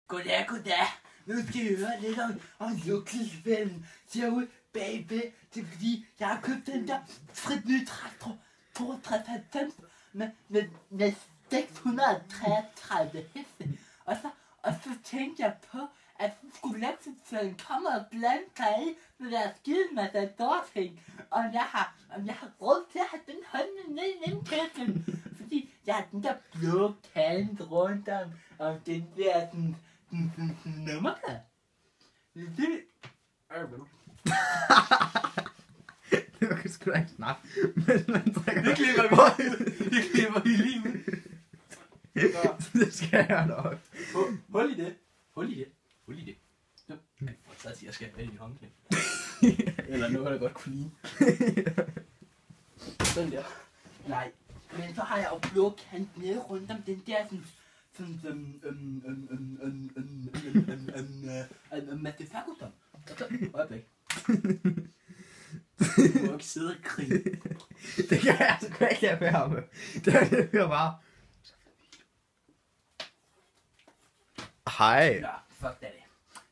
Goddag. Nu skal I høre lidt om luksusfælden. Ser ud bagved. Det er fordi, jeg har købt den der frit nye traktor 6290 med 633 heste. Og så tænkte jeg på, at så skulle luksusfælden komme og blande sig i med deres skide matador-ting. Om jeg har råd til at have den hånden ned i indkøbten. Fordi jeg har den der blå kant rundt om den der sådan nummerplade. Det Det var sgu da ikke snakke, men man trækker... Det klipper vi lige ud. Det skal jeg nok. Hold i det. Så siger jeg, skal have i håndklæde. Eller noget, der godt kunne lide. Sådan der. Nej, men så har jeg jo blå kant nede rundt om den der Mads Ferguson. Øjeblik. Du må ikke sidde og grine. Det kan jeg altså ikke lade være med. Det hører bare. Hej. Nå, fuck det.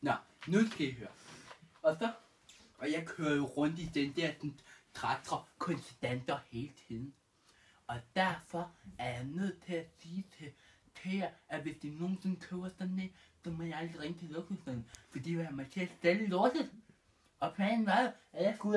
Nå, nu skal I høre. Og jeg kører jo rundt i den der traktor konstanter hele tiden. Og derfor er jeg nødt til at sige til jer, at hvis de nogensinde køber sådan en, så må jeg aldrig ringe til luksusfælden, fordi jeg har mig til at stille lortet. Og planen var, at jeg skulle